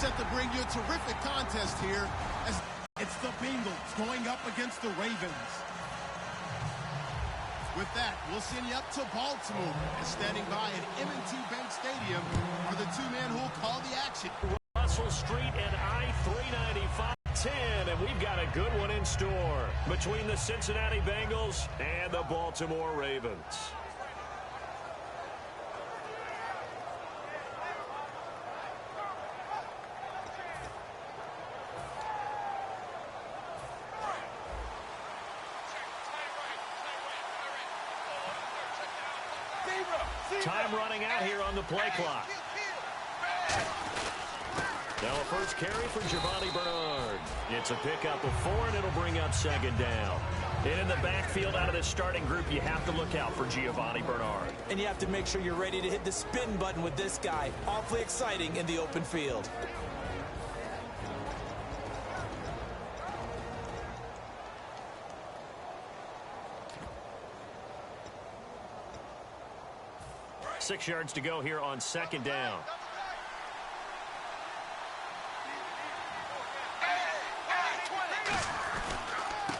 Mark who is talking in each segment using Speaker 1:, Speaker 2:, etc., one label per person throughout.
Speaker 1: set to bring you a terrific contest here as it's the Bengals going up against the Ravens. With that, we'll send you up to Baltimore. And standing by at M&T Bank Stadium are the two men who will call the action.
Speaker 2: Russell Street and I-395 10, and we've got a good one in store between the Cincinnati Bengals and the Baltimore Ravens. Time running out here on the play clock. Now a first carry for Giovanni Bernard. It's a pickup of 4, and it'll bring up second down. And in the backfield out of the starting group, you have to look out for Giovanni Bernard.
Speaker 3: And you have to make sure you're ready to hit the spin button with this guy. Awfully exciting in the open field.
Speaker 2: Six yards to go here on second down.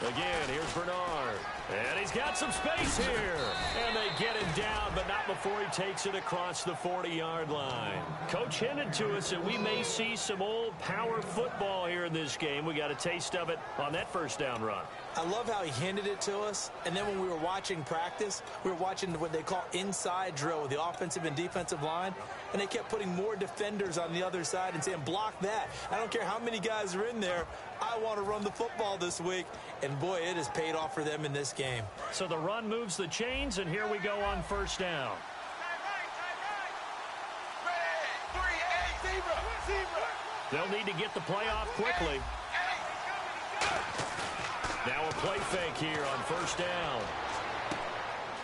Speaker 2: Again, here's Bernard. And he's got some space here. And they get him down, but not before he takes it across the 40-yard line. Coach hinted to us that we may see some old power football here in this game. We got a taste of it on that first down run.
Speaker 3: I love how he hinted it to us, and then when we were watching practice, we were watching what they call inside drill with the offensive and defensive line, and they kept putting more defenders on the other side and saying, block that. I don't care how many guys are in there. I want to run the football this week, and boy, it has paid off for them in this game.
Speaker 2: So the run moves the chains, and here we go on first down. They'll need to get the play off quickly. Now a play fake here on first down.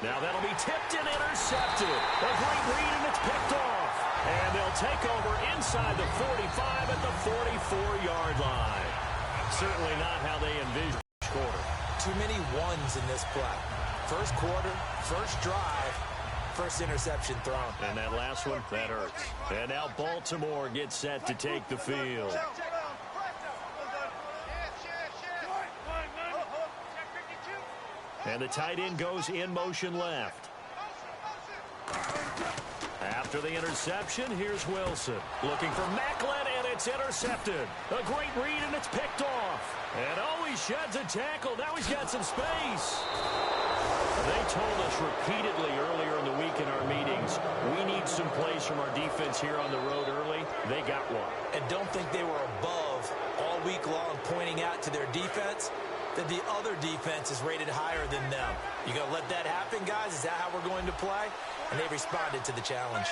Speaker 2: Now that'll be tipped and intercepted. A great read, and it's picked off. And they'll take over inside the 45 at the 44-yard line. Certainly not how they envisioned the quarter.
Speaker 3: Too many ones in this play. First quarter, first drive, first interception thrown.
Speaker 2: And that last one, that hurts. And now Baltimore gets set to take the field. And the tight end goes in motion left. After the interception, here's Wilson. Looking for Macklin, and it's intercepted. A great read, and it's picked off. And he sheds a tackle. Now he's got some space. They told us repeatedly earlier in the week in our meetings, we need some plays from our defense here on the road early. They got one.
Speaker 3: And don't think they were above all week long pointing out to their defense that the other defense is rated higher than them. You going to let that happen, guys? Is that how we're going to play? And they responded to the challenge.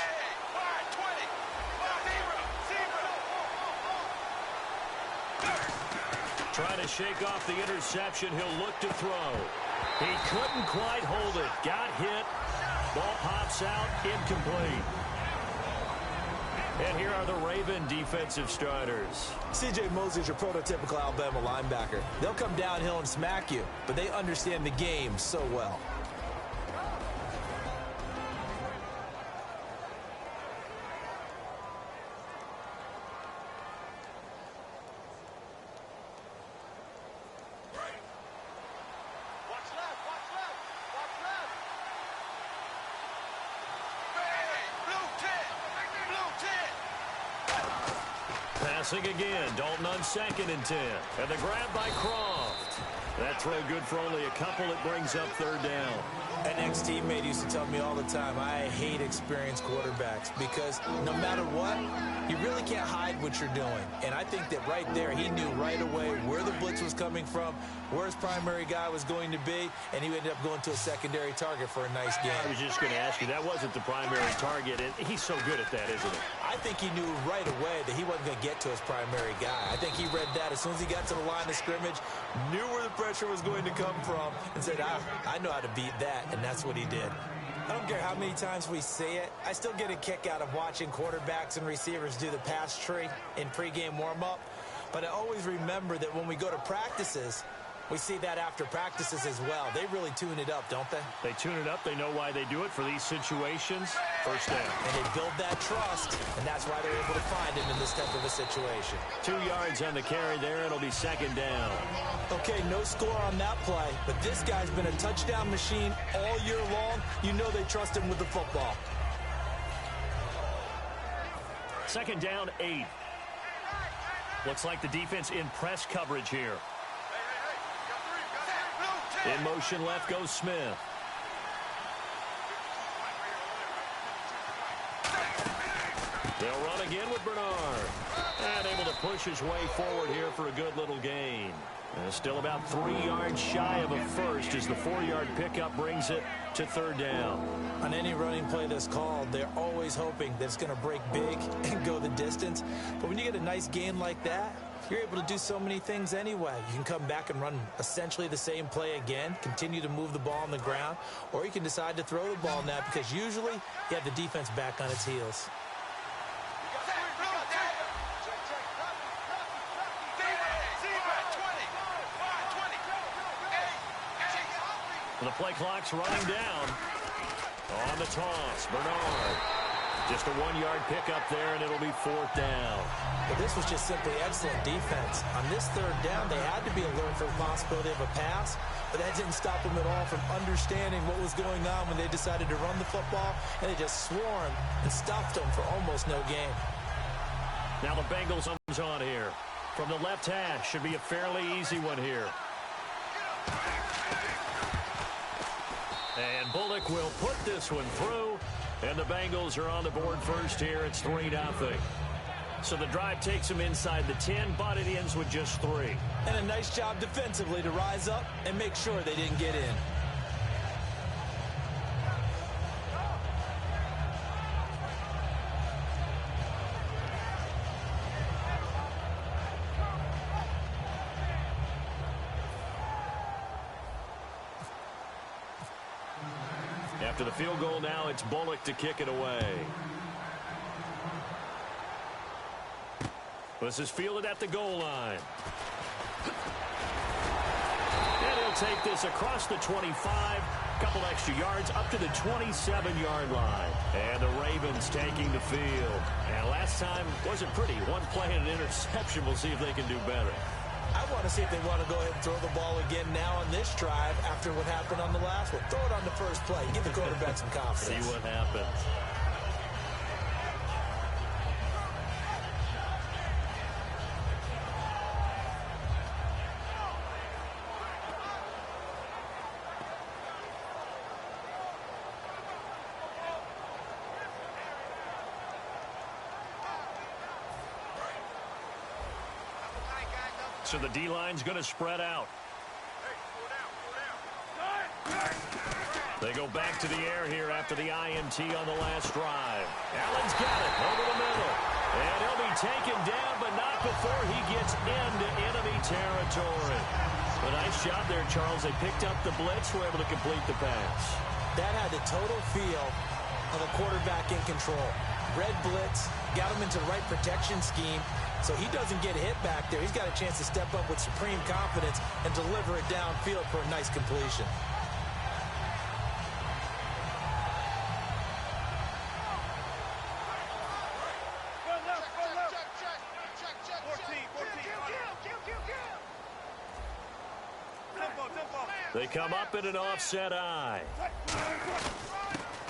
Speaker 2: Trying to shake off the interception. He'll look to throw. He couldn't quite hold it. Got hit. Ball pops out. Incomplete. And here are the Raven defensive starters.
Speaker 3: C.J. Mosley's your prototypical Alabama linebacker. They'll come downhill and smack you, but they understand the game so well.
Speaker 2: Passing again, Dalton on 2nd and 10. And the grab by Croft. That throw good for only a couple. It brings up third down.
Speaker 3: An ex-teammate used to tell me all the time, I hate experienced quarterbacks because no matter what, you really can't hide what you're doing. And I think that right there, he knew right away where the blitz was coming from, where his primary guy was going to be, and he ended up going to a secondary target for a nice game.
Speaker 2: I was just going to ask you, that wasn't the primary target. He's so good at that, isn't he?
Speaker 3: I think he knew right away that he wasn't going to get to his primary guy. I think he read that as soon as he got to the line of scrimmage, knew where the pressure was going to come from, and said, I know how to beat that, and that's what he did. I don't care how many times we say it, I still get a kick out of watching quarterbacks and receivers do the pass tree in pregame warm-up, but I always remember that when we go to practices, We see that after practices as well. They really tune it up, don't they?
Speaker 2: They tune it up. They know why they do it for these situations. First down.
Speaker 3: And they build that trust, and that's why they're able to find him in this type of a situation.
Speaker 2: 2 yards on the carry there. It'll be second down.
Speaker 3: Okay, no score on that play, but this guy's been a touchdown machine all year long. You know they trust him with the football.
Speaker 2: Second down, 8. Looks like the defense in press coverage here. In motion left goes Smith. They'll run again with Bernard. And able to push his way forward here for a good little gain. Still about 3 yards shy of a first as the 4-yard pickup brings it to third down.
Speaker 3: On any running play that's called, they're always hoping that it's going to break big and go the distance. But when you get a nice gain like that, you're able to do so many things anyway. You can come back and run essentially the same play again, continue to move the ball on the ground, or you can decide to throw the ball now because usually you have the defense back on its heels.
Speaker 2: The play clock's running down. On the toss, Bernard. Just a 1-yard pickup there, and it'll be fourth down.
Speaker 3: But this was just simply excellent defense. On this third down, they had to be alert for the possibility of a pass, but that didn't stop them at all from understanding what was going on when they decided to run the football, and they just swarmed and stuffed them for almost no gain.
Speaker 2: Now the Bengals comes on here. From the left hash, should be a fairly easy one here. And Bullock will put this one through. And the Bengals are on the board first here. It's 3-0. So the drive takes them inside the 10, but it ends with just 3.
Speaker 3: And a nice job defensively to rise up and make sure they didn't get in.
Speaker 2: After the field goal now, it's Bullock to kick it away. This is fielded at the goal line. And he'll take this across the 25. Couple extra yards up to the 27-yard line. And the Ravens taking the field. And last time wasn't pretty. One play and an interception. We'll see if they can do better.
Speaker 3: I want to see if they want to go ahead and throw the ball again now on this drive after what happened on the last one. Throw it on the first play. Give the quarterback some confidence.
Speaker 2: See what happens. So the D-line's going to spread out. They go back to the air here after the INT on the last drive. Allen's got it over the middle. And he'll be taken down, but not before he gets into enemy territory. A nice job there, Charles. They picked up the blitz, were able to complete the pass.
Speaker 3: That had the total feel of a quarterback in control. Red blitz, got him into the right protection scheme, so he doesn't get hit back there. He's got a chance to step up with supreme confidence and deliver it downfield for a nice completion.
Speaker 2: They come up in an offset eye.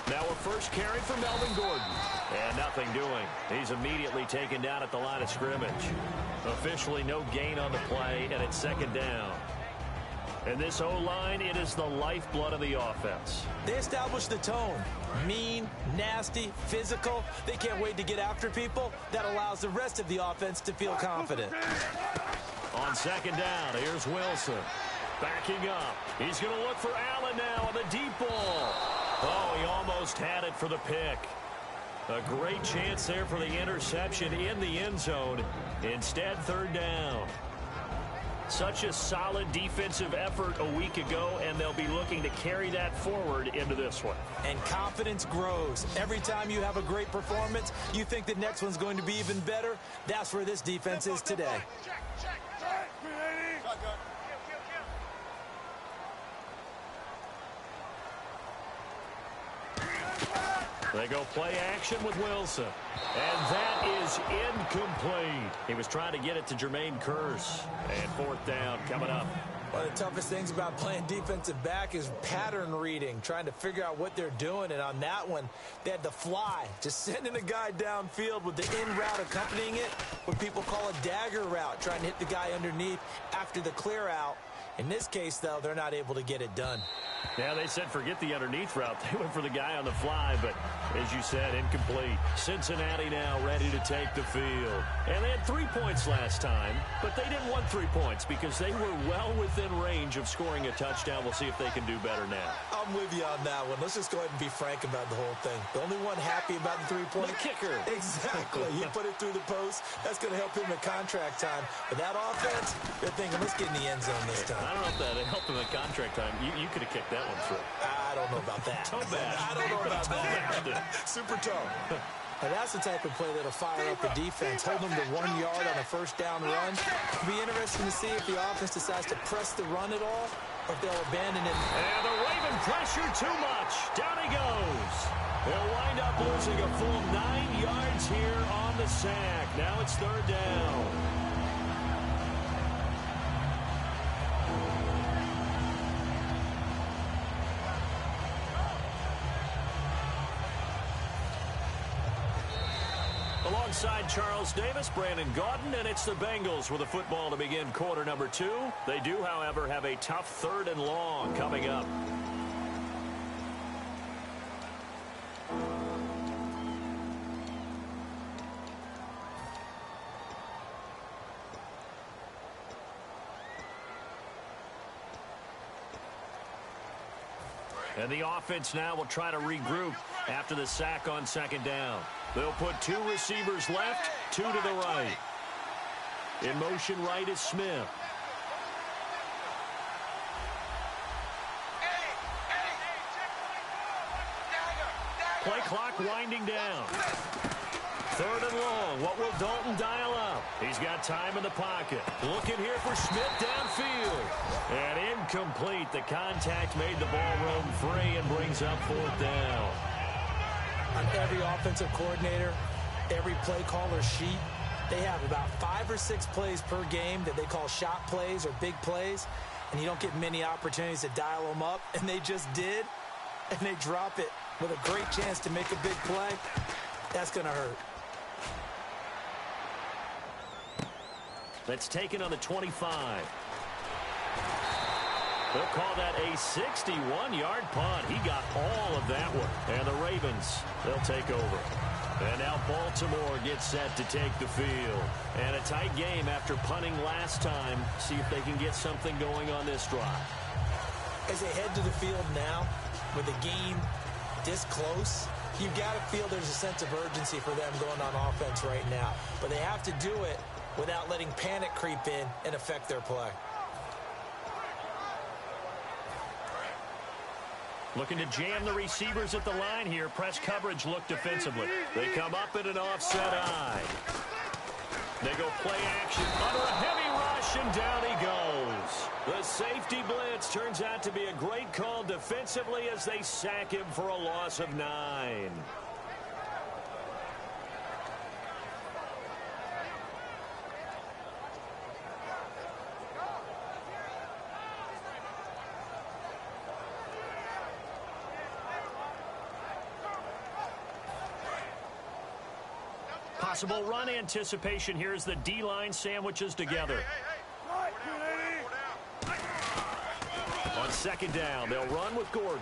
Speaker 2: Now a first carry for Melvin Gordon. And nothing doing. He's immediately taken down at the line of scrimmage. Officially no gain on the play, and it's second down. And this O-line, it is the lifeblood of the offense.
Speaker 3: They established the tone. Mean, nasty, physical. They can't wait to get after people. That allows the rest of the offense to feel confident.
Speaker 2: On second down, here's Wilson. Backing up. He's going to look for Allen now on the deep ball. Oh, he almost had it for the pick. A great chance there for the interception in the end zone. Instead, third down. Such a solid defensive effort a week ago, and they'll be looking to carry that forward into this one.
Speaker 3: And confidence grows. Every time you have a great performance, you think the next one's going to be even better. That's where this defense is today.
Speaker 2: They go play action with Wilson. And that is incomplete. He was trying to get it to Jermaine Kearse. And fourth down coming up.
Speaker 3: One of the toughest things about playing defensive back is pattern reading, trying to figure out what they're doing. And on that one, they had to fly, just sending a guy downfield with the in route accompanying it, what people call a dagger route, trying to hit the guy underneath after the clear out. In this case, though, they're not able to get it done.
Speaker 2: Yeah, they said forget the underneath route. They went for the guy on the fly, but as you said, incomplete. Cincinnati now ready to take the field. And they had 3 points last time, but they didn't want 3 points because they were well within range of scoring a touchdown. We'll see if they can do better now.
Speaker 3: I'm with you on that one. Let's just go ahead and be frank about the whole thing. The only one happy about the three-point
Speaker 2: kicker.
Speaker 3: Exactly. You put it through the post. That's going to help him in contract time. But that offense, they're thinking, let's get in the end zone this time.
Speaker 2: I don't know if that helped him in contract time. You could have kicked that one through.
Speaker 3: I don't know about that.
Speaker 2: Toe bash.
Speaker 3: I don't know about that. Super toe. And that's the type of play that'll fire up the defense, hold them to 1 yard on a first down run. It'll be interesting to see if the offense decides to press the run at all or if they'll abandon it.
Speaker 2: And the Raven pressure too much. Down he goes. They'll wind up losing a full 9 yards here on the sack. Now it's third down. Alongside Charles Davis, Brandon Gaudin, and it's the Bengals with the football to begin quarter number 2. They do, however, have a tough third and long coming up. And the offense now will try to regroup after the sack on second down. They'll put 2 receivers left, 2 to the right. In motion right is Smith. Play clock winding down. Third and long. What will Dalton dial up? He's got time in the pocket. Looking here for Smith downfield. And incomplete. The contact made the ball roam free and brings up fourth down.
Speaker 3: On every offensive coordinator, every play caller sheet, they have about 5 or 6 plays per game that they call shot plays or big plays, and you don't get many opportunities to dial them up, and they just did, and they drop it with a great chance to make a big play. That's going to hurt.
Speaker 2: That's taken on the 25. They'll call that a 61-yard punt. He got all of that one. And the Ravens, they'll take over. And now Baltimore gets set to take the field. And a tight game after punting last time. See if they can get something going on this drive.
Speaker 3: As they head to the field now, with the game this close, you've got to feel there's a sense of urgency for them going on offense right now. But they have to do it without letting panic creep in and affect their play.
Speaker 2: Looking to jam the receivers at the line here. Press coverage look defensively. They come up in an offset eye. They go play action under a heavy rush, and down he goes. The safety blitz turns out to be a great call defensively as they sack him for a loss of 9. Possible run anticipation here as the D-line sandwiches together. On second down, they'll run with Gordon.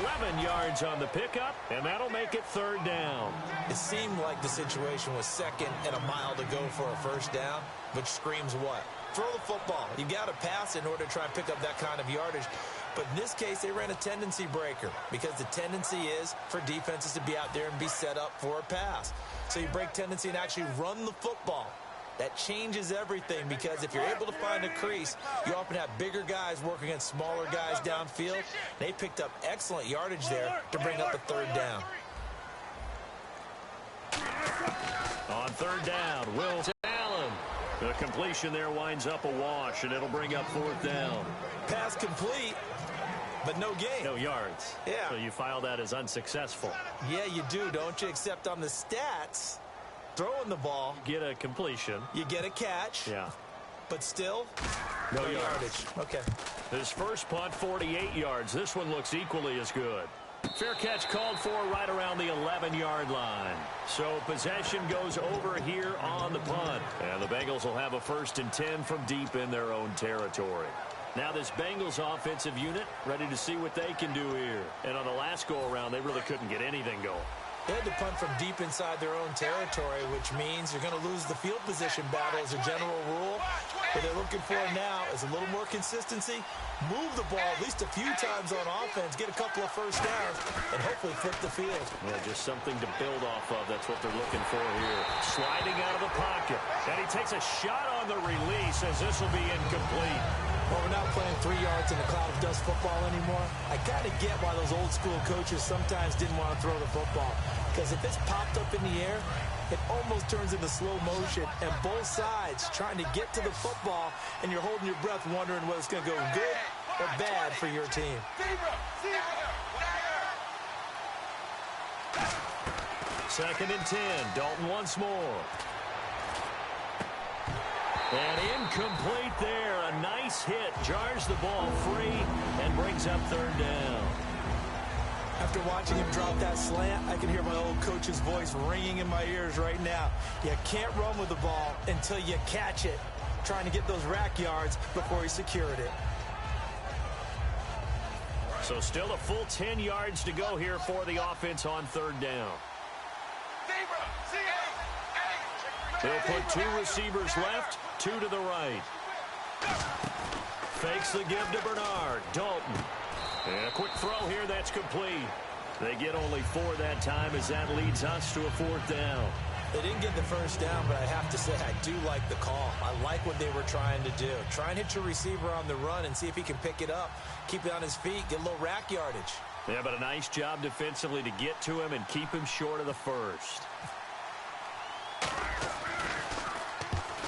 Speaker 2: 11 yards on the pickup, and that'll make it third down.
Speaker 3: It seemed like the situation was second and a mile to go for a first down, which screams what? Throw the football. You got to pass in order to try and pick up that kind of yardage. But in this case, they ran a tendency breaker because the tendency is for defenses to be out there and be set up for a pass. So you break tendency and actually run the football. That changes everything because if you're able to find a crease, you often have bigger guys working against smaller guys downfield. They picked up excellent yardage there to bring up a third down.
Speaker 2: On third down, Will Allen. The completion there winds up a wash, and it'll bring up fourth down.
Speaker 3: Pass complete. but no gain.
Speaker 2: No yards.
Speaker 3: Yeah.
Speaker 2: So you file that as unsuccessful.
Speaker 3: Yeah, you do, don't you? Except on the stats, throwing the ball.
Speaker 2: Get a completion.
Speaker 3: You get a catch.
Speaker 2: Yeah.
Speaker 3: But still,
Speaker 2: no yardage.
Speaker 3: Okay.
Speaker 2: His first punt, 48 yards. This one looks equally as good. Fair catch called for right around the 11-yard line. So possession goes over here on the punt. And the Bengals will have a 1st and 10 from deep in their own territory. Now this Bengals offensive unit ready to see what they can do here. And on the last go-around, they really couldn't get anything going.
Speaker 3: They had to punt from deep inside their own territory, which means you're going to lose the field position battle as a general rule. What they're looking for now is a little more consistency, move the ball at least a few times on offense, get a couple of first downs, and hopefully flip the field.
Speaker 2: Yeah, just something to build off of. That's what they're looking for here. Sliding out of the pocket. And he takes a shot on the release as this will be incomplete.
Speaker 3: Well, we're not playing 3 yards in a cloud of dust football anymore. I kind of get why those old school coaches sometimes didn't want to throw the football. Because if it's popped up in the air, it almost turns into slow motion. And both sides trying to get to the football, and you're holding your breath wondering whether it's going to go good or bad for your team.
Speaker 2: 2nd and 10. Dalton once more. And incomplete there. A nice hit. Jars the ball free and brings up 3rd down.
Speaker 3: After watching him drop that slant, I can hear my old coach's voice ringing in my ears right now. You can't run with the ball until you catch it. Trying to get those rack yards before he secured it.
Speaker 2: So still a full 10 yards to go here for the offense on 3rd down. They'll put 2 receivers left, 2 to the right. Fakes the give to Bernard. Dalton. And a quick throw here, that's complete. They get only 4 that time as that leads us to a 4th down.
Speaker 3: They didn't get the first down, but I have to say I do like the call. I like what they were trying to do. Try and hit your receiver on the run and see if he can pick it up. Keep it on his feet, get a little rack yardage.
Speaker 2: Yeah, but a nice job defensively to get to him and keep him short of the first.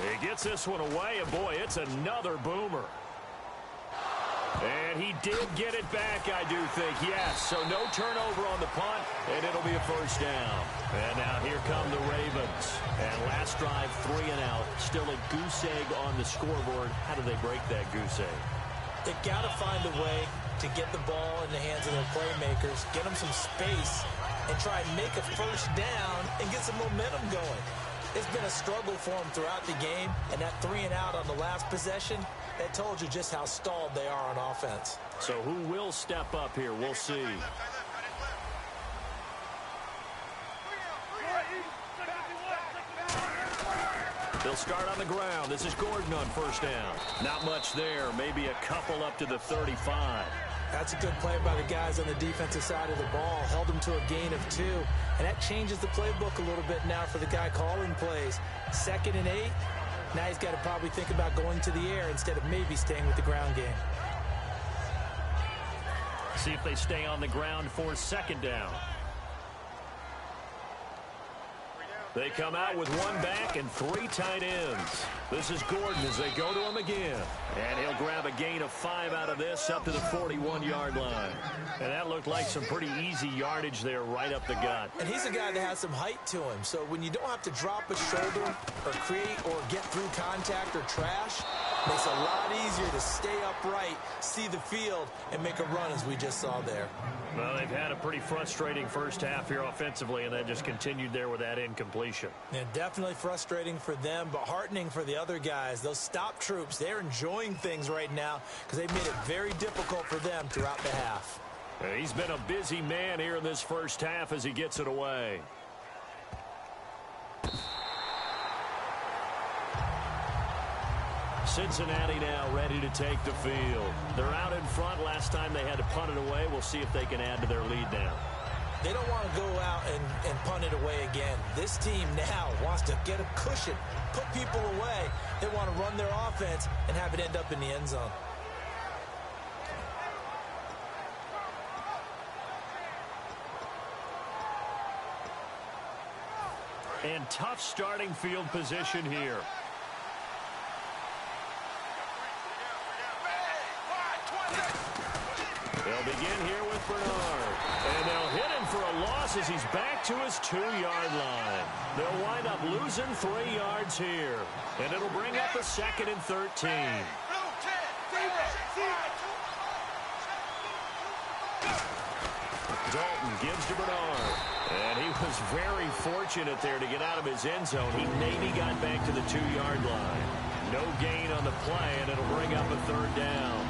Speaker 2: He gets this one away, and boy, it's another boomer. And he did get it back, I do think, yes. So no turnover on the punt, and it'll be a 1st down. And now here come the Ravens. And last drive, 3 and out. Still a goose egg on the scoreboard. How do they break that goose egg?
Speaker 3: They've got to find a way to get the ball in the hands of their playmakers, get them some space, and try and make a 1st down and get some momentum going. It's been a struggle for them throughout the game, and that 3 and out on the last possession, that told you just how stalled they are on offense.
Speaker 2: So who will step up here? We'll see. They'll start on the ground. This is Gordon on 1st down. Not much there. Maybe a couple up to the 35.
Speaker 3: That's a good play by the guys on the defensive side of the ball. Held them to a gain of 2. And that changes the playbook a little bit now for the guy calling plays. 2nd and 8. Now he's got to probably think about going to the air instead of maybe staying with the ground game.
Speaker 2: See if they stay on the ground for 2nd down. They come out with 1 back and 3 tight ends. This is Gordon as they go to him again. And he'll grab a gain of 5 out of this up to the 41-yard line. And that looked like some pretty easy yardage there right up the gut.
Speaker 3: And he's a guy that has some height to him. So when you don't have to drop a shoulder or create or get through contact or trash, makes it a lot easier to stay upright, see the field, and make a run as we just saw there.
Speaker 2: Well, they've had a pretty frustrating first half here offensively, and they just continued there with that incompletion.
Speaker 3: Yeah, definitely frustrating for them, but heartening for the other guys. Those stop troops, they're enjoying things right now because they've made it very difficult for them throughout the half.
Speaker 2: He's been a busy man here in this first half as he gets it away. Cincinnati now ready to take the field. They're out in front. Last time they had to punt it away. We'll see if they can add to their lead now.
Speaker 3: They don't want to go out and punt it away again. This team now wants to get a cushion, put people away. They want to run their offense and have it end up in the end zone.
Speaker 2: And tough starting field position here. They'll begin here with Bernard. And they'll hit him for a loss as he's back to his 2-yard line. They'll wind up losing 3 yards here. And it'll bring up a 2nd and 13. Dalton gives to Bernard. And he was very fortunate there to get out of his end zone. He maybe got back to the 2-yard line. No gain on the play, and it'll bring up a 3rd down.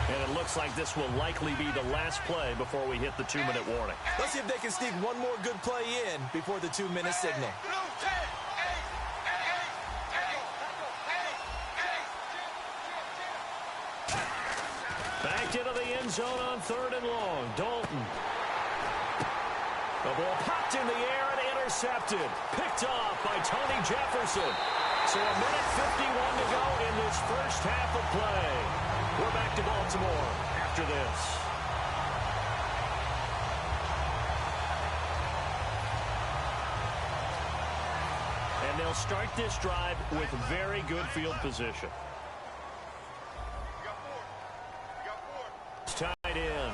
Speaker 2: And it looks like this will likely be the last play before we hit the 2-minute warning.
Speaker 3: Let's see if they can sneak one more good play in before the 2-minute signal.
Speaker 2: Back into the end zone on 3rd and long. Dalton. The ball popped in the air and intercepted. Picked off by Tony Jefferson. So a minute 51 to go in this first half of play. We're back to Baltimore after this. And they'll start this drive with very good field position. Tied in.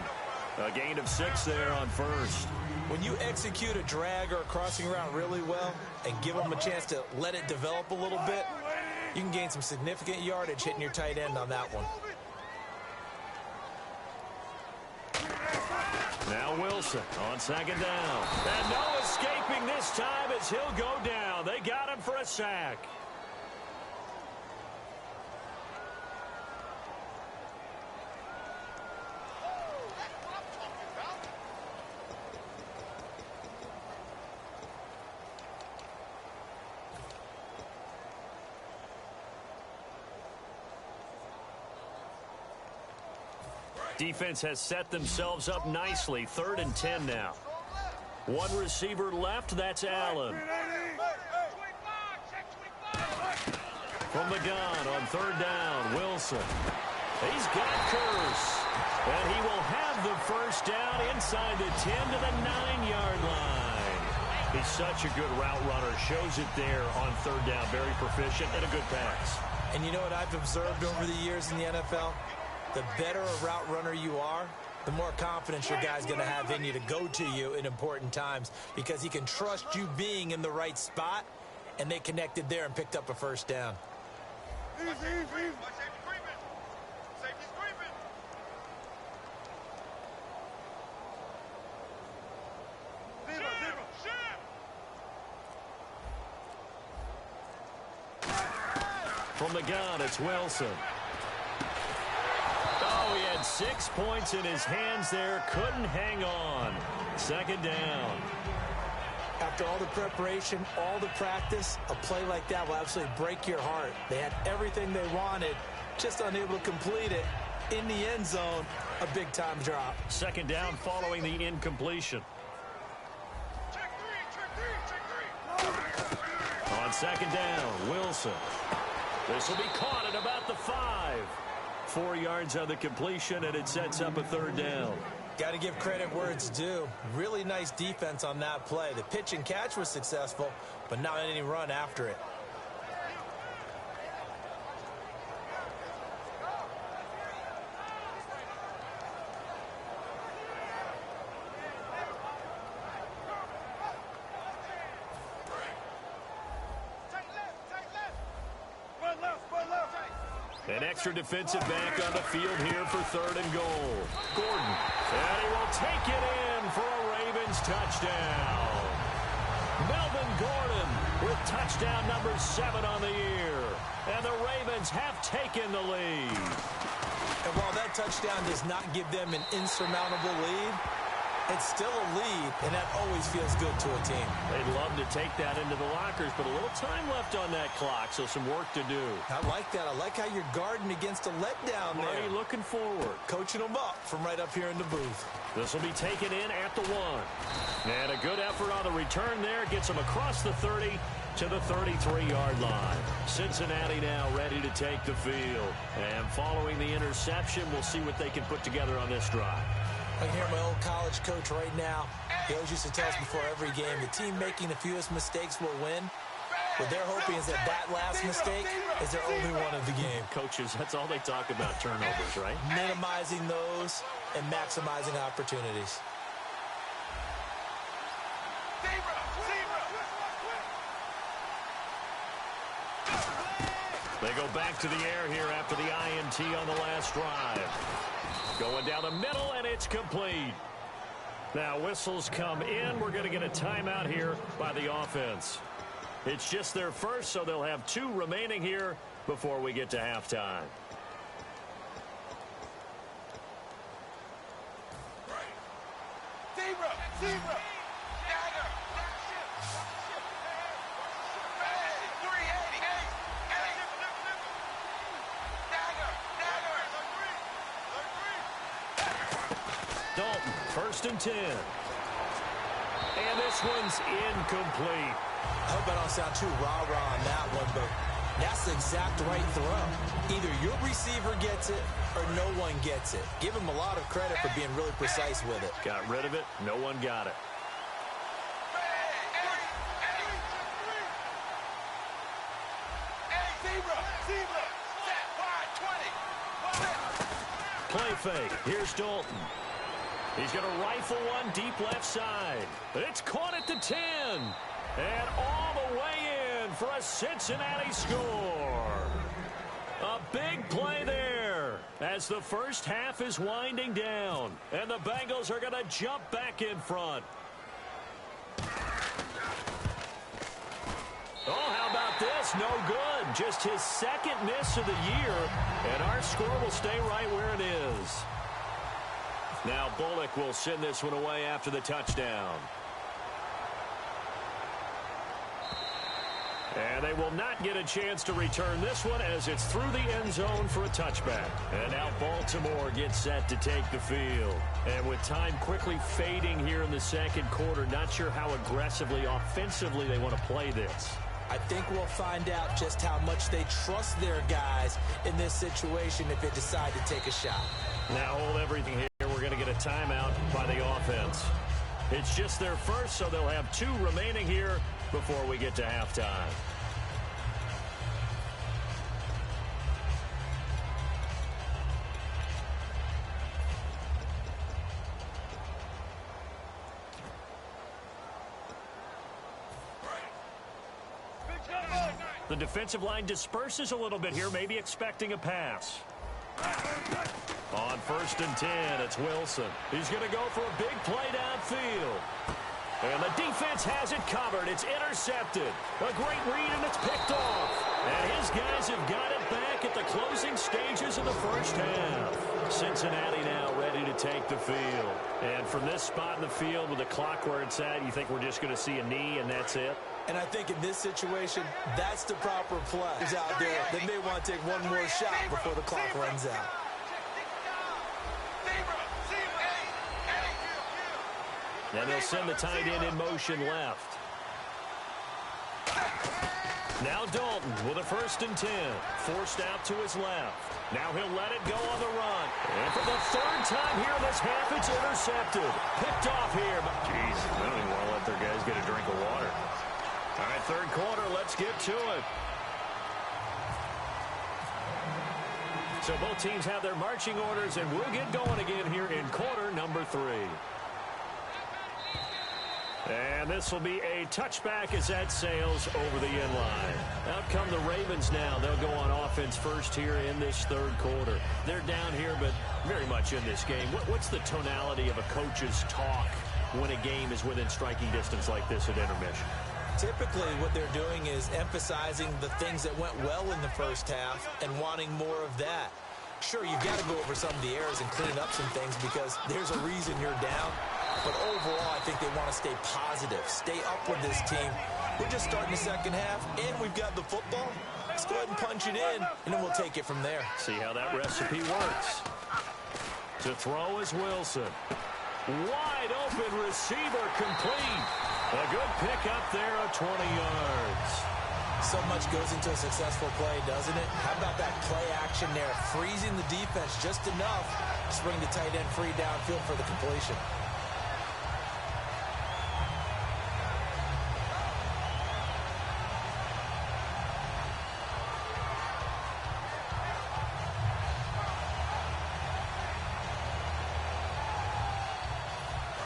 Speaker 2: A gain of 6 there on 1st.
Speaker 3: When you execute a drag or a crossing route really well and give them a chance to let it develop a little bit, you can gain some significant yardage hitting your tight end on that one.
Speaker 2: Now Wilson on 2nd down. And no escaping this time as he'll go down. They got him for a sack. Defense has set themselves up nicely. 3rd and 10 now. One receiver left. That's Allen. From the gun on 3rd down, Wilson. He's got Curse. And he will have the first down inside the 10 to the 9-yard line. He's such a good route runner. Shows it there on 3rd down. Very proficient and a good pass.
Speaker 3: And you know what I've observed over the years in the NFL? The better a route runner you are, the more confidence your guy's going to have in you to go to you in important times because he can trust you being in the right spot, and they connected there and picked up a first down.
Speaker 2: From the gun, it's Wilson. Oh, he had 6 points in his hands there. Couldn't hang on. 2nd down.
Speaker 3: After all the preparation, all the practice, a play like that will absolutely break your heart. They had everything they wanted, just unable to complete it. In the end zone, a big-time drop.
Speaker 2: 2nd down following the incompletion. On 2nd down, Wilson. This will be caught at about the 5. 4 yards on the completion, and it sets up a 3rd down.
Speaker 3: Got to give credit where it's due. Really nice defense on that play. The pitch and catch was successful, but not any run after it.
Speaker 2: An extra defensive back on the field here for 3rd and goal. Gordon. And he will take it in for a Ravens touchdown. Melvin Gordon with touchdown number 7 on the year. And the Ravens have taken the lead.
Speaker 3: And while that touchdown does not give them an insurmountable lead, it's still a lead, and that always feels good to a team.
Speaker 2: They'd love to take that into the lockers, but a little time left on that clock, so some work to do.
Speaker 3: I like that. I like how you're guarding against a letdown there.
Speaker 2: Marty looking forward.
Speaker 3: Coaching them up from right up here in the booth.
Speaker 2: This will be taken in at the 1. And a good effort on the return there. Gets them across the 30 to the 33-yard line. Cincinnati now ready to take the field. And following the interception, we'll see what they can put together on this drive.
Speaker 3: I can hear my old college coach right now. He always used to tell us before every game, the team making the fewest mistakes will win. What they're hoping is that last mistake is their only one of the game.
Speaker 2: Coaches, that's all they talk about, turnovers, right?
Speaker 3: Minimizing those and maximizing opportunities.
Speaker 2: They go back to the air here after the INT on the last drive. Going down the middle, and it's complete. Now, whistles come in. We're going to get a timeout here by the offense. It's just their first, so they'll have 2 remaining here before we get to halftime.
Speaker 4: Zebra.
Speaker 2: Dalton, 1st and 10. And this one's incomplete.
Speaker 3: I hope I don't sound too rah-rah on that one, but that's the exact right throw. Either your receiver gets it or no one gets it. Give him a lot of credit for being really precise with it.
Speaker 2: Got rid of it. No one got it. Play fake. Here's Dalton. He's going to rifle one deep left side. It's caught at the 10. And all the way in for a Cincinnati score. A big play there as the first half is winding down. And the Bengals are going to jump back in front. Oh, how about this? No good. Just his 2nd miss of the year. And our score will stay right where it is. Now Bullock will send this one away after the touchdown. And they will not get a chance to return this one as it's through the end zone for a touchback. And now Baltimore gets set to take the field. And with time quickly fading here in the 2nd quarter, not sure how aggressively, offensively they want to play this.
Speaker 3: I think we'll find out just how much they trust their guys in this situation if they decide to take a shot.
Speaker 2: Now hold everything here. We're going to get a timeout by the offense. It's just their first, so they'll have 2 remaining here before we get to halftime. The defensive line disperses a little bit here, maybe expecting a pass. On 1st and 10, it's Wilson. He's going to go for a big play downfield. And the defense has it covered. It's intercepted. A great read, and it's picked off. And his guys have got it back at the closing stages of the first half. Cincinnati now ready to take the field. And from this spot in the field with the clock where it's at, you think we're just going to see a knee and that's it?
Speaker 3: And I think in this situation, that's the proper play. Is out there. They may want to take one more shot before the clock runs out.
Speaker 2: And they'll send the tight end in motion left. Now Dalton with a 1st and 10. Forced out to his left. Now he'll let it go on the run. And for the 3rd time here in this half, it's intercepted. Picked off here. But geez, they don't even want to let their guys get a drink of water. All right, 3rd quarter, let's get to it. So both teams have their marching orders, and we'll get going again here in quarter number 3. And this will be a touchback as that sails over the end line. Out come the Ravens now. They'll go on offense first here in this 3rd quarter. They're down here, but very much in this game. What's the tonality of a coach's talk when a game is within striking distance like this at intermission?
Speaker 3: Typically, what they're doing is emphasizing the things that went well in the first half and wanting more of that. Sure, you've got to go over some of the errors and clean up some things because there's a reason you're down. But overall, I think they want to stay positive, stay up with this team. We're just starting the 2nd half, and we've got the football. Let's go ahead and punch it in, and then we'll take it from there.
Speaker 2: See how that recipe works. To throw is Wilson. Wide open receiver complete. A good pick up there of 20 yards.
Speaker 3: So much goes into a successful play, doesn't it? How about that play action there, freezing the defense just enough to bring the tight end free downfield for the completion.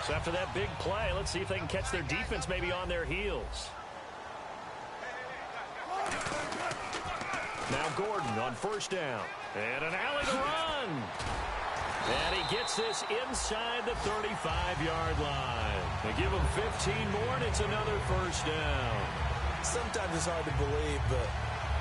Speaker 2: So after that big play, let's see if they can catch their defense maybe on their heels. Now Gordon on first down. And an alley to run. And he gets this inside the 35-yard line. They give him 15 more, and it's another first down.
Speaker 3: Sometimes it's hard to believe, but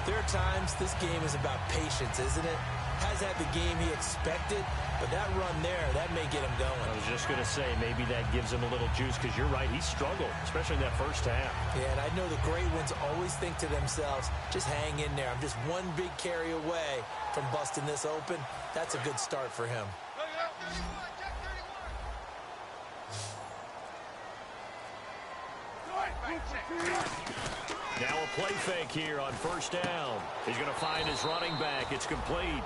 Speaker 3: there are times this game is about patience, isn't it? Has had the game he expected, but that run there, that may get him going.
Speaker 2: I was just going to say, maybe that gives him a little juice, because you're right, he struggled, especially in that first half.
Speaker 3: Yeah, and I know the great ones always think to themselves, just hang in there. I'm just one big carry away from busting this open. That's a good start for him.
Speaker 2: Now a play fake here on first down. He's going to find his running back. It's complete.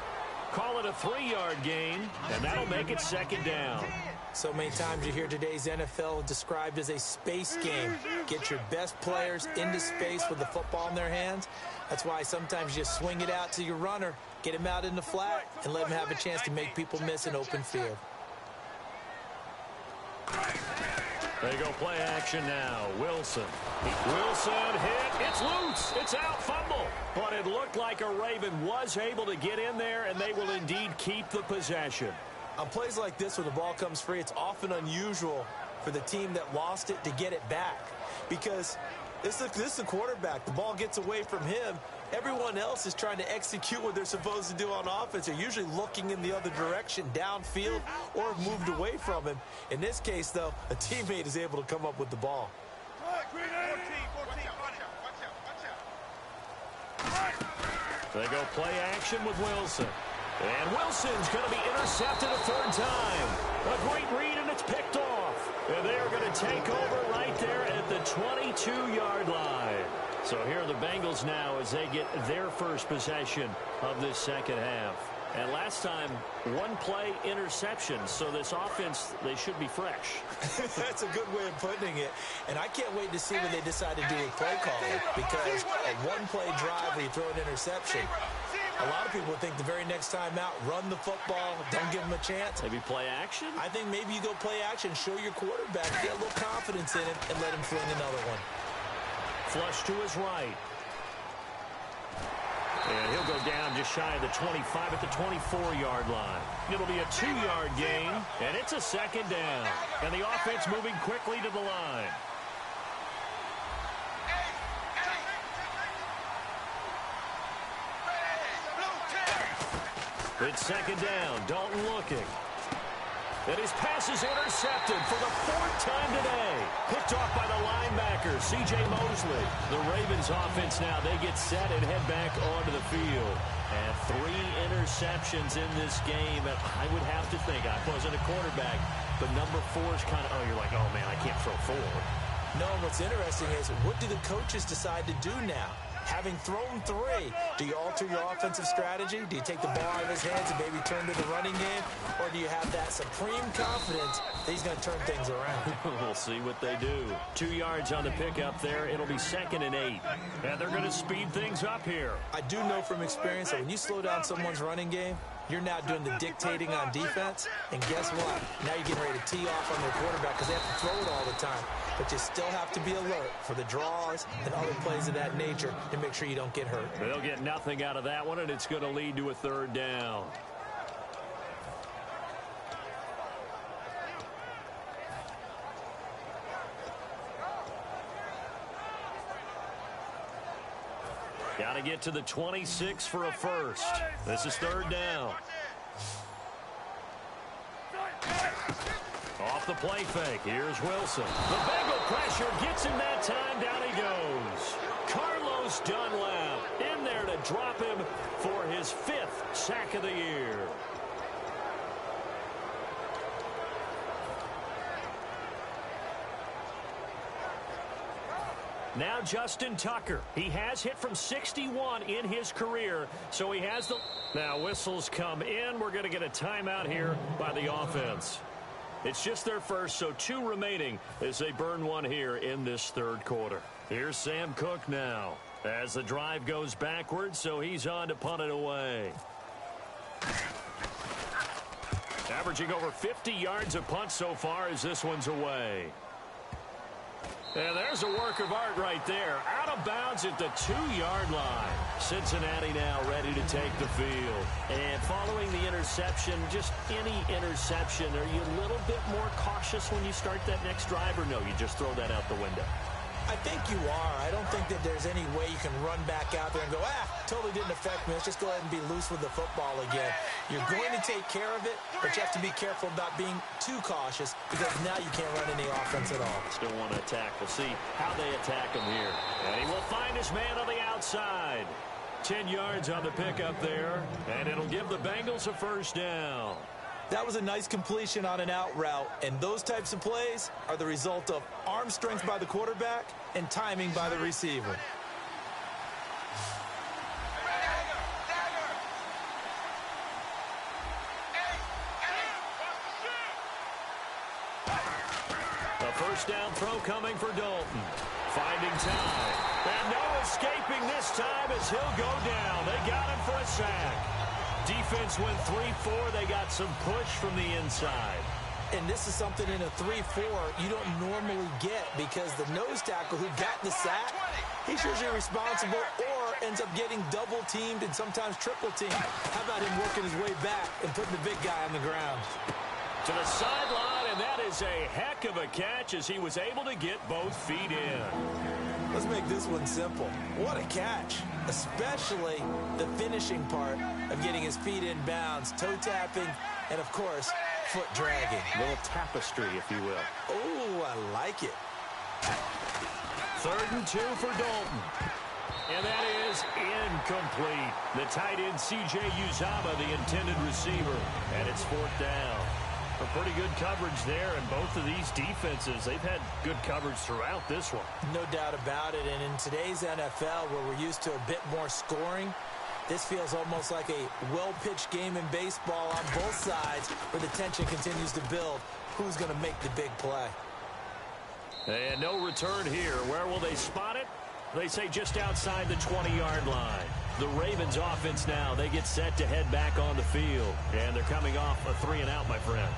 Speaker 2: Call it a 3-yard gain, and that'll make it second down.
Speaker 3: So many times you hear today's NFL described as a space game. Get your best players into space with the football in their hands. That's why sometimes you swing it out to your runner, get him out in the flat, and let him have a chance to make people miss an open field.
Speaker 2: They go play action now. Wilson hit. It's loose. It's out. Fumble. But it looked like a Raven was able to get in there, and they will indeed keep the possession.
Speaker 3: On plays like this where the ball comes free, it's often unusual for the team that lost it to get it back. Because this is the quarterback. The ball gets away from him. Everyone else is trying to execute what they're supposed to do on offense. They're usually looking in the other direction, downfield, or have moved away from him. In this case, though, a teammate is able to come up with the ball.
Speaker 2: They go play action with Wilson. And Wilson's going to be intercepted a third time. A great read, and it's picked off. And they're going to take over right there at the 22-yard line. So here are the Bengals now as they get their first possession of this second half. And last time, one play interception. So this offense, they should be fresh.
Speaker 3: That's a good way of putting it. And I can't wait to see what they decide to do with play calling. Because a one-play drive where you throw an interception, a lot of people think the very next time out, run the football, don't give them a chance.
Speaker 2: Maybe play action?
Speaker 3: I think maybe you go play action, show your quarterback, get a little confidence in him, and let him fling another one.
Speaker 2: Flush to his right. And he'll go down just shy of the 25 at the 24-yard line. It'll be a 2-yard gain, and it's a second down. And the offense moving quickly to the line. It's second down. Dalton looking. And his pass is intercepted for the 4th time today. Picked off by the linebacker, C.J. Mosley. The Ravens offense now, they get set and head back onto the field. And 3 interceptions in this game. And I would have to think, I wasn't a quarterback, but number 4 is kind of, you're like, oh, man, I can't throw 4.
Speaker 3: No, what's interesting is, what do the coaches decide to do now? Having thrown 3, do you alter your offensive strategy? Do you take the ball out of his hands and maybe turn to the running game? Or do you have that supreme confidence that he's going to turn things around?
Speaker 2: We'll see what they do. 2 yards on the pickup there. It'll be 2nd and 8. And they're going to speed things up here.
Speaker 3: I do know from experience that when you slow down someone's running game, you're now doing the dictating on defense. And guess what? Now you're getting ready to tee off on their quarterback because they have to throw it all the time. But you still have to be alert for the draws and other plays of that nature to make sure you don't get hurt.
Speaker 2: They'll get nothing out of that one, and it's going to lead to a 3rd down. Got to get to the 26 for a first. This is 3rd down. Off the play fake. Here's Wilson. The Bengal pressure gets him that time. Down he goes. Carlos Dunlap in there to drop him for his 5th sack of the year. Now Justin Tucker. He has hit from 61 in his career, so he has the... Now whistles come in. We're going to get a timeout here by the offense. It's just their first, so 2 remaining as they burn one here in this 3rd quarter. Here's Sam Cook now as the drive goes backwards, so he's on to punt it away. Averaging over 50 yards a punt so far as this one's away. And there's a work of art right there. Out of bounds at the 2-yard line. Cincinnati now ready to take the field. And following the interception, just any interception, are you a little bit more cautious when you start that next drive, or no, you just throw that out the window?
Speaker 3: I think you are. I don't think that there's any way you can run back out there and go, totally didn't affect me. Let's just go ahead and be loose with the football again. You're going to take care of it, but you have to be careful about being too cautious because now you can't run any offense at all.
Speaker 2: Still want to attack. We'll see how they attack him here. And he will find his man on the outside. 10 yards on the pickup there, and it'll give the Bengals a first down.
Speaker 3: That was a nice completion on an out route, and those types of plays are the result of arm strength by the quarterback and timing by the receiver.
Speaker 2: A first down throw coming for Dalton. Finding time. And no escaping this time as he'll go down. They got him for a sack. Defense went 3-4. They got some push from the inside.
Speaker 3: And this is something in a 3-4 you don't normally get because the nose tackle who got the sack, he's usually responsible or ends up getting double-teamed and sometimes triple-teamed. How about him working his way back and putting the big guy on the ground?
Speaker 2: To the sideline, and that is a heck of a catch as he was able to get both feet in.
Speaker 3: Let's make this one simple. What a catch, especially the finishing part of getting his feet in bounds, toe tapping, and, of course, foot dragging.
Speaker 2: A little tapestry, if you will.
Speaker 3: Oh, I like it.
Speaker 2: 3rd and 2 for Dalton. And that is incomplete. The tight end, C.J. Uzama, the intended receiver. And it's 4th down. A pretty good coverage there, and both of these defenses, they've had good coverage throughout this one.
Speaker 3: No doubt about it, and in today's NFL, where we're used to a bit more scoring, this feels almost like a well-pitched game in baseball on both sides, where the tension continues to build. Who's going to make the big play?
Speaker 2: And no return here. Where will they spot it? They say just outside the 20-yard line. The Ravens offense now, they get set to head back on the field. And they're coming off a 3-and-out, my friend.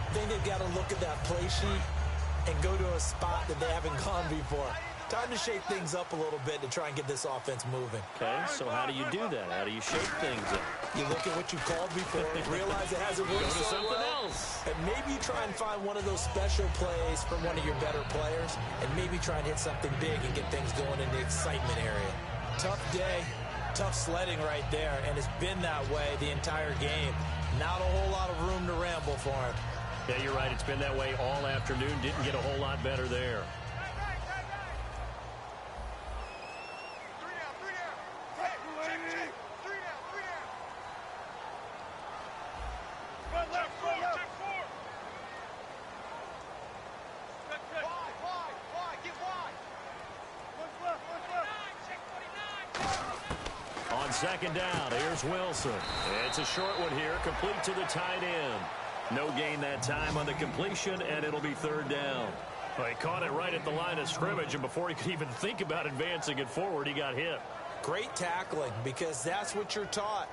Speaker 3: I think they've got to look at that play sheet and go to a spot that they haven't gone before. Time to shake things up a little bit to try and get this offense moving.
Speaker 2: Okay, so how do you do that? How do you shake things up?
Speaker 3: You look at what you called before, realize it hasn't worked
Speaker 2: Go to
Speaker 3: so
Speaker 2: something
Speaker 3: well,
Speaker 2: else.
Speaker 3: and maybe you try and find one of those special plays from one of your better players, and maybe try and hit something big and get things going in the excitement area. Tough day, tough sledding right there, and it's been that way the entire game. Not a whole lot of room to ramble for him.
Speaker 2: Yeah, you're right. It's been that way all afternoon. Didn't get a whole lot better there. On 2nd down, here's Wilson. It's a short one here, complete to the tight end. No gain that time on the completion, and it'll be 3rd down. Well, he caught it right at the line of scrimmage, and before he could even think about advancing it forward, he got hit.
Speaker 3: Great tackling, because that's what you're taught.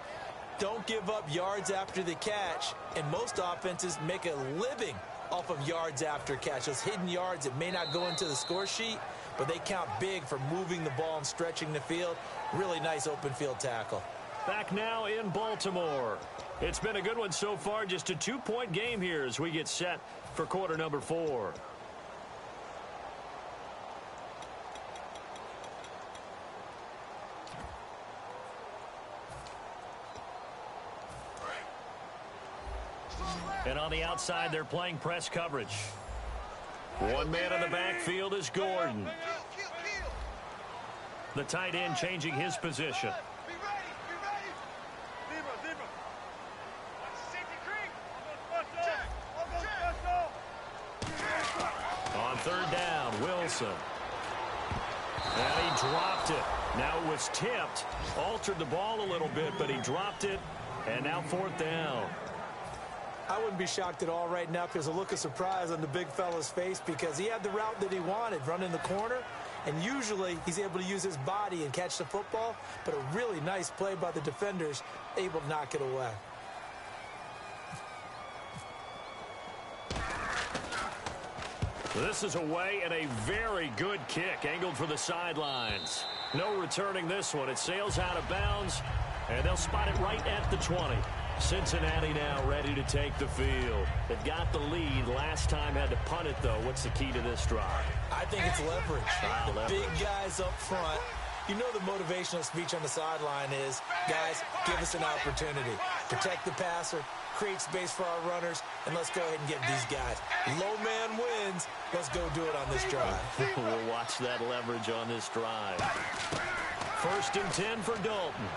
Speaker 3: Don't give up yards after the catch, and most offenses make a living off of yards after catch. Those hidden yards that may not go into the score sheet, but they count big for moving the ball and stretching the field. Really nice open field tackle.
Speaker 2: Back now in Baltimore. It's been a good one so far. Just a 2-point game here as we get set for quarter number 4. And on the outside, they're playing press coverage. One man in the backfield is Gordon. The tight end changing his position. On 3rd down, Wilson. And he dropped it. Now it was tipped. Altered the ball a little bit, but he dropped it. And now 4th down.
Speaker 3: I wouldn't be shocked at all right now if there's a look of surprise on the big fella's face because he had the route that he wanted, running the corner, and usually he's able to use his body and catch the football, but a really nice play by the defenders, able to knock it away.
Speaker 2: This is away and a very good kick angled for the sidelines. No returning this one. It sails out of bounds, and they'll spot it right at the 20. Cincinnati now ready to take the field. They've got the lead. Last time had to punt it, though. What's the key to this drive?
Speaker 3: I think it's leverage. The big guys up front. You know the motivational speech on the sideline is, guys, give us an opportunity. Protect the passer, create space for our runners, and let's go ahead and get these guys. Low man wins. Let's go do it on this drive.
Speaker 2: We'll watch that leverage on this drive. 1st and 10 for Dalton.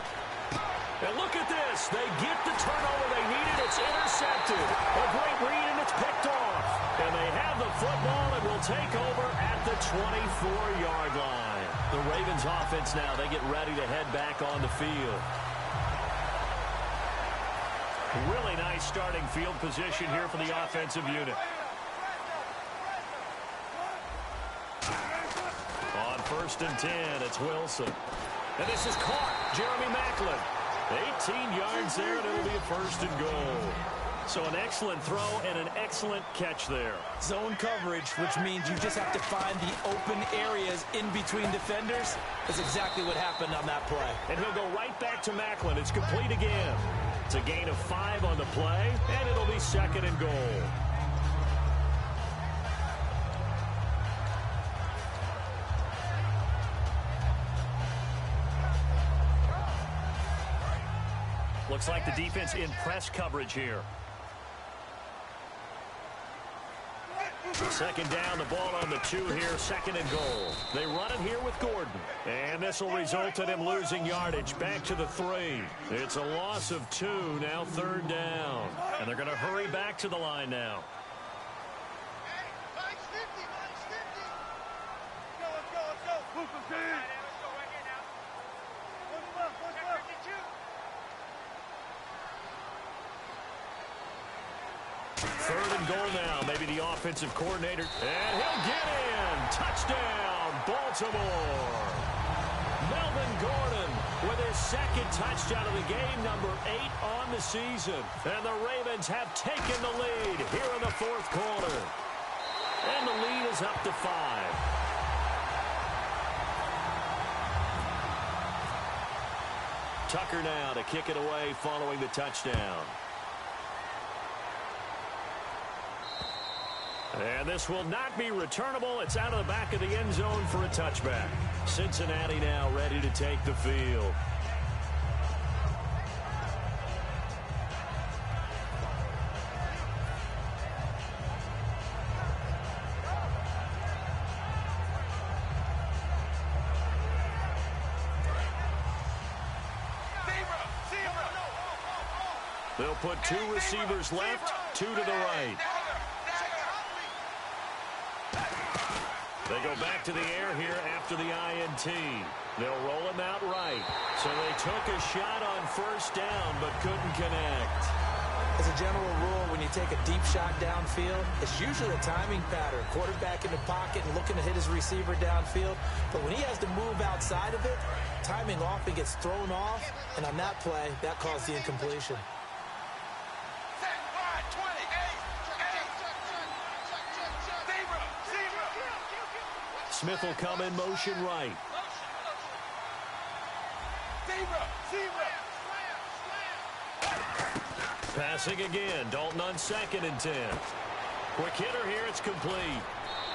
Speaker 2: And look at this. They get the turnover they needed. It's intercepted. A great read, and it's picked off. And they have the football and will take over at the 24-yard line. The Ravens offense now, they get ready to head back on the field. Really nice starting field position here for the offensive unit. On 1st and 10, it's Wilson. And this is caught. Jeremy Maclin. 18 yards there, and it'll be a 1st and goal. So an excellent throw and an excellent catch there.
Speaker 3: Zone coverage, which means you just have to find the open areas in between defenders. That's exactly what happened on that play.
Speaker 2: And he'll go right back to Maclin. It's complete again. It's a gain of 5 on the play, and it'll be 2nd and goal. Looks like the defense in press coverage here. 2nd down, the ball on the 2 here, 2nd and goal. They run it here with Gordon. And this will result in him losing yardage back to the 3. It's a loss of 2, now 3rd down. And they're going to hurry back to the line now. Goal now, maybe the offensive coordinator, and he'll get in. Touchdown, Baltimore. Melvin Gordon with his 2nd touchdown of the game, number 8 on the season. And the Ravens have taken the lead here in the 4th quarter. And the lead is up to 5. Tucker now to kick it away following the touchdown. And this will not be returnable. It's out of the back of the end zone for a touchback. Cincinnati now ready to take the field. They'll put 2 receivers left, 2 to the right. They go back to the air here after the INT. They'll roll him out right. So they took a shot on 1st down but couldn't connect.
Speaker 3: As a general rule, when you take a deep shot downfield, it's usually a timing pattern. Quarterback in the pocket and looking to hit his receiver downfield. But when he has to move outside of it, timing often gets thrown off. And on that play, that caused the incompletion.
Speaker 2: Smith will come in motion right. Passing again. Dalton on 2nd and 10. Quick hitter here. It's complete.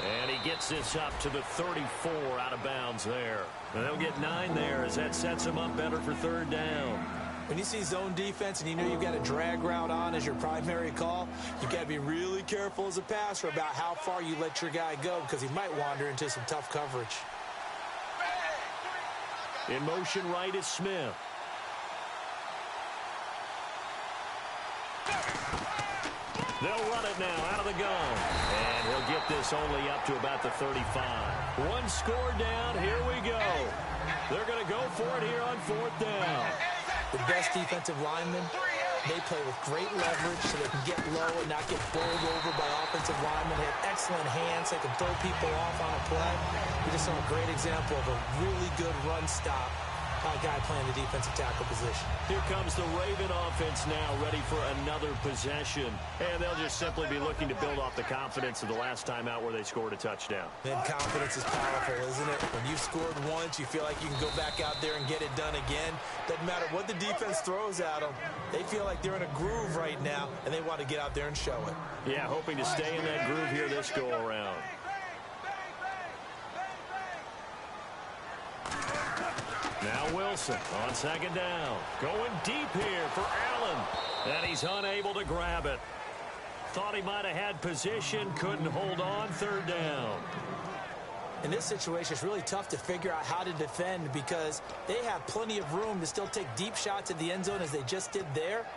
Speaker 2: And he gets this up to the 34 out of bounds there. And they'll get 9 there as that sets him up better for 3rd down.
Speaker 3: When you see zone defense and you know you've got a drag route on as your primary call, you've got to be really careful as a passer about how far you let your guy go because he might wander into some tough coverage.
Speaker 2: In motion right is Smith. They'll run it now out of the gun. And he'll get this only up to about the 35. 1 score down. Here we go. They're going to go for it here on 4th down.
Speaker 3: The best defensive linemen, they play with great leverage so they can get low and not get bowled over by offensive linemen. They have excellent hands. They can throw people off on a play. We just saw a great example of a really good run stop by a guy playing the defensive tackle position.
Speaker 2: Here comes the Raven offense now, ready for another possession. And they'll just simply be looking to build off the confidence of the last time out where they scored a touchdown.
Speaker 3: And confidence is powerful, isn't it? When you've scored once, you feel like you can go back out there and get it done again. Doesn't matter what the defense throws at them. They feel like they're in a groove right now, and they want to get out there and show it.
Speaker 2: Yeah, hoping to stay in that groove here this go-around. Now Wilson on second down. Going deep here for Allen. And he's unable to grab it. Thought he might have had position. Couldn't hold on. Third down.
Speaker 3: In this situation, it's really tough to figure out how to defend because they have plenty of room to still take deep shots at the end zone as they just did there.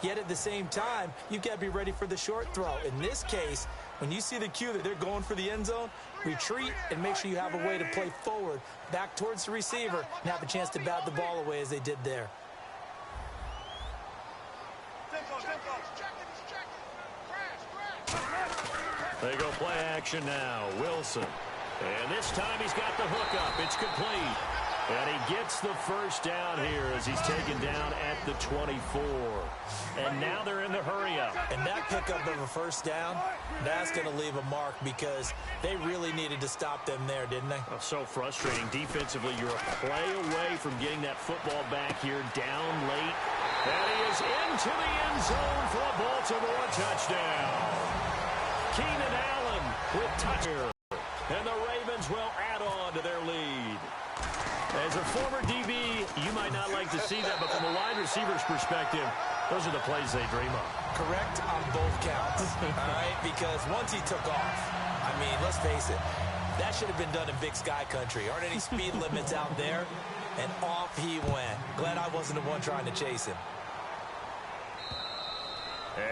Speaker 3: Yet at the same time, you've got to be ready for the short throw. In this case, when you see the cue that they're going for the end zone, retreat and make sure you have a way to play forward, back towards the receiver, and have a chance to bat the ball away as they did there.
Speaker 2: They go play action now. Wilson. And this time he's got the hook up. It's complete. And he gets the first down here as he's taken down at the 24. And now they're in the hurry up.
Speaker 3: And that pickup of a first down, that's going to leave a mark because they really needed to stop them there, didn't they?
Speaker 2: Oh, so frustrating. Defensively, you're a play away from getting that football back here down late. And he is into the end zone for a Baltimore touchdown. Keenan Allen with touchdown. And the Ravens will add on to their lead. As a former DB, you might not like to see that, but from a wide receiver's perspective, those are the plays they dream of.
Speaker 3: Correct on both counts, all right? Because once he took off, I mean, let's face it, that should have been done in Big Sky country. Aren't any speed limits out there? And off he went. Glad I wasn't the one trying to chase him.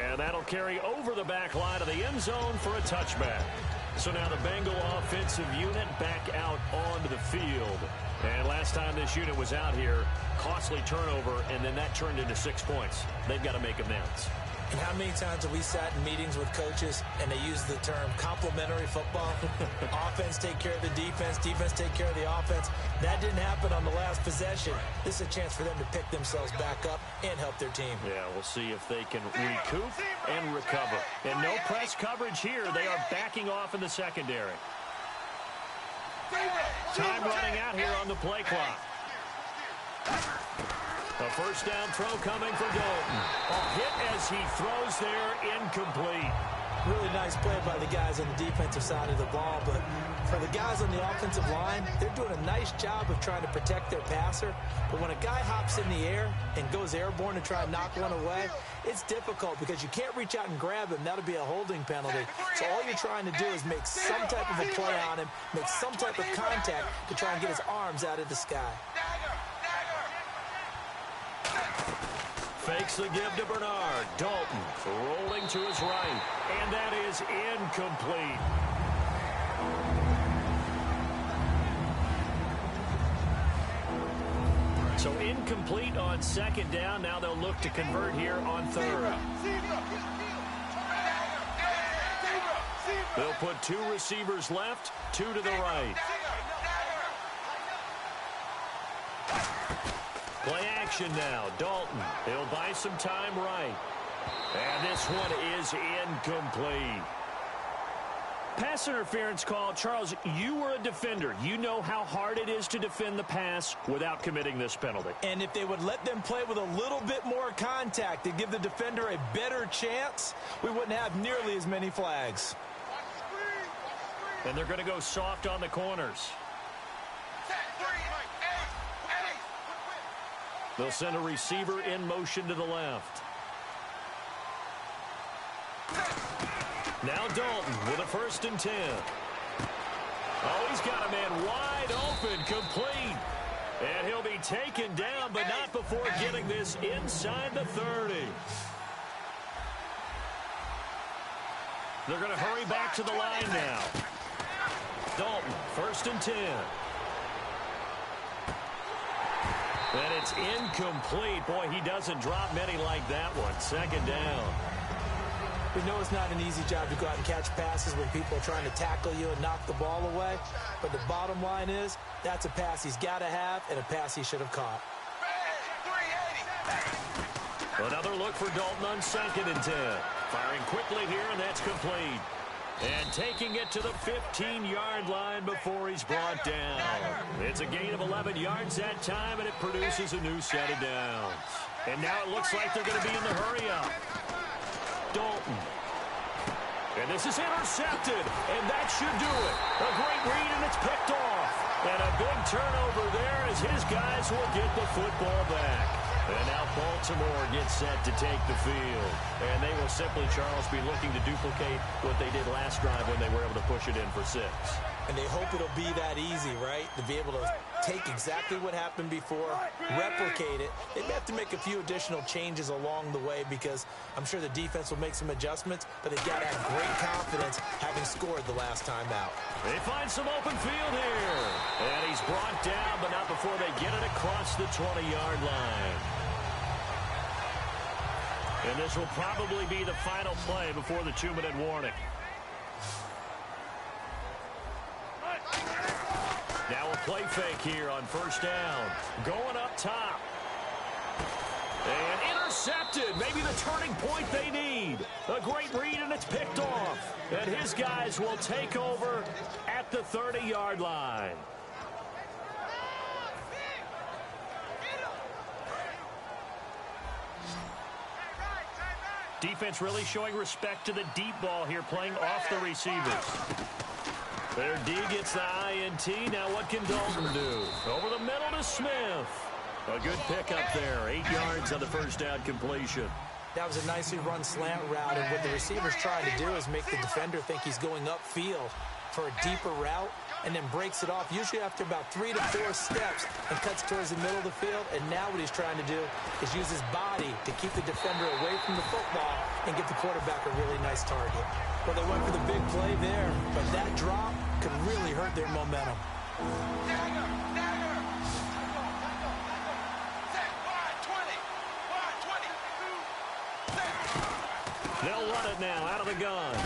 Speaker 2: And that'll carry over the back line of the end zone for a touchback. So now the Bengal offensive unit back out onto the field. And last time this unit was out here, costly turnover, and then that turned into 6 points. They've got to make amends.
Speaker 3: And how many times have we sat in meetings with coaches and they use the term complementary football? Offense take care of the defense, defense take care of the offense. That didn't happen on the last possession. This is a chance for them to pick themselves back up and help their team.
Speaker 2: Yeah, we'll see if they can recoup and recover. And no press coverage here. They are backing off in the secondary. Time running out here on the play clock. A first down throw coming for Dalton. A hit as he throws there, incomplete.
Speaker 3: Really nice play by the guys on the defensive side of the ball, but for the guys on the offensive line, they're doing a nice job of trying to protect their passer. But when a guy hops in the air and goes airborne to try and knock one away, it's difficult because you can't reach out and grab him. That'll be a holding penalty. So all you're trying to do is make some type of a play on him, make some type of contact to try and get his arms out of the sky.
Speaker 2: Fakes the give to Bernard. Dalton rolling to his right. And that is incomplete. So incomplete on second down. Now they'll look to convert here on third. They'll put two receivers left, two to the right. Play action now. Dalton. He'll buy some time right. And this one is incomplete. Pass interference call. Charles, you were a defender. You know how hard it is to defend the pass without committing this penalty.
Speaker 3: And if they would let them play with a little bit more contact to give the defender a better chance, we wouldn't have nearly as many flags.
Speaker 2: And they're going to go soft on the corners. They'll send a receiver in motion to the left. Now Dalton with a 1st and 10. Oh, he's got a man wide open, complete. And he'll be taken down, but not before getting this inside the 30. They're going to hurry back to the line now. Dalton, 1st and 10. And it's incomplete. Boy, he doesn't drop many like that one. 2nd down.
Speaker 3: We know it's not an easy job to go out and catch passes when people are trying to tackle you and knock the ball away. But the bottom line is, that's a pass he's got to have and a pass he should have caught.
Speaker 2: Another look for Dalton on 2nd and 10. Firing quickly here, and that's complete. And taking it to the 15-yard line before he's brought down. It's a gain of 11 yards that time, and it produces a new set of downs. And now it looks like they're going to be in the hurry-up. Dalton. And this is intercepted, and that should do it. A great read, and it's picked off. And a big turnover there as his guys will get the football back. And now Baltimore gets set to take the field. And they will simply, Charles, be looking to duplicate what they did last drive when they were able to push it in for 6.
Speaker 3: And they hope it'll be that easy, right? To be able to take exactly what happened before, replicate it. They may have to make a few additional changes along the way because I'm sure the defense will make some adjustments, but they've got to have great confidence having scored the last time out.
Speaker 2: They find some open field here. And he's brought down, but not before they get it across the 20-yard line. And this will probably be the final play before the 2-minute warning. Now a play fake here on 1st down. Going up top. And intercepted. Maybe the turning point they need. A great read, and it's picked off. And his guys will take over at the 30-yard line. Defense really showing respect to the deep ball here, playing off the receivers. Their D gets the INT. Now what can Dalton do? Over the middle to Smith. A good pickup there. 8 yards on the 1st down completion.
Speaker 3: That was a nicely run slant route, and what the receiver's trying to do is make the defender think he's going upfield for a deeper route, and then breaks it off, usually after about 3 to 4 steps, and cuts towards the middle of the field. And now what he's trying to do is use his body to keep the defender away from the football and give the quarterback a really nice target. Well, they went for the big play there, but that drop could really hurt their momentum.
Speaker 2: They'll run it now out of the gun.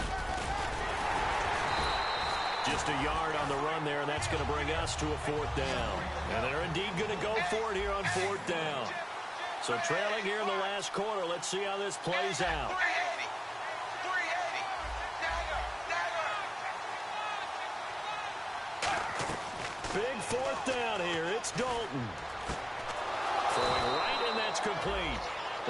Speaker 2: Just a yard on the run there, and that's going to bring us to a 4th down. And they're indeed going to go for it here on 4th down. So trailing here in the last quarter, let's see how this plays out. Big 4th down here. It's Dalton. Throwing right, and that's complete.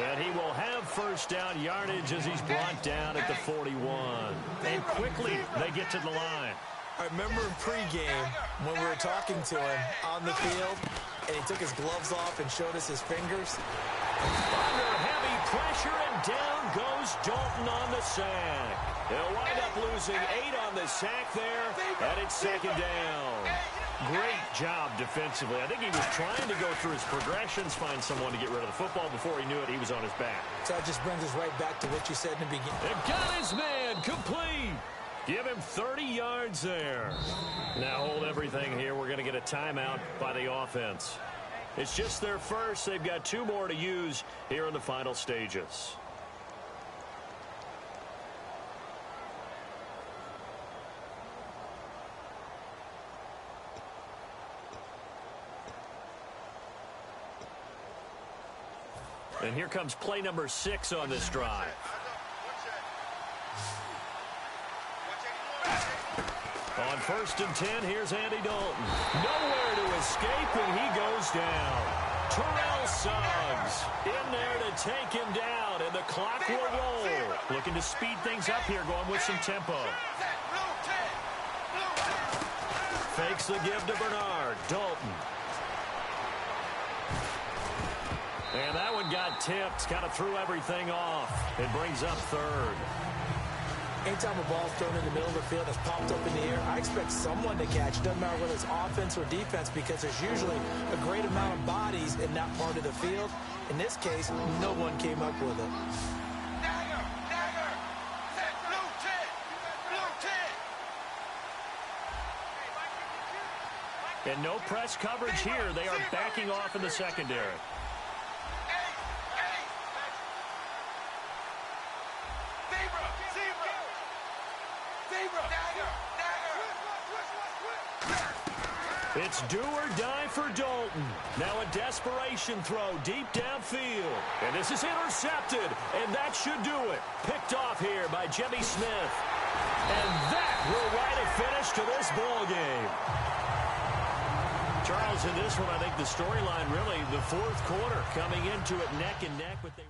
Speaker 2: And he will have 1st down yardage as he's brought down at the 41. And quickly, they get to the line.
Speaker 3: I remember in pregame when we were talking to him on the field, and he took his gloves off and showed us his fingers.
Speaker 2: Under heavy pressure, and down goes Dalton on the sack. They'll wind up losing 8 on the sack there, and it's 2nd down. Great job defensively. I think he was trying to go through his progressions, find someone to get rid of the football. Before he knew it, he was on his back.
Speaker 3: So that just brings us right back to what you said in the beginning.
Speaker 2: And got his man complete. Give him 30 yards there. Now hold everything here. We're going to get a timeout by the offense. It's just their first. They've got 2 more to use here in the final stages. And here comes play number 6 on this drive. On 1st and 10, here's Andy Dalton. Nowhere to escape, and he goes down. Terrell Suggs in there to take him down, and the clock will roll. Looking to speed things up here, going with some tempo. Fakes the give to Bernard. Dalton. And that one got tipped, kind of threw everything off. It brings up 3rd.
Speaker 3: Anytime a ball's thrown in the middle of the field that's popped up in the air, I expect someone to catch. It doesn't matter whether it's offense or defense, because there's usually a great amount of bodies in that part of the field. In this case, no one came up with it.
Speaker 2: And no press coverage here. They are backing off in the secondary. It's do or die for Dalton. Now a desperation throw deep downfield. And this is intercepted, and that should do it. Picked off here by Jimmy Smith. And that will write a finish to this ball game. Charles, in this one, I think the storyline really, the fourth quarter, coming into it neck and neck. But they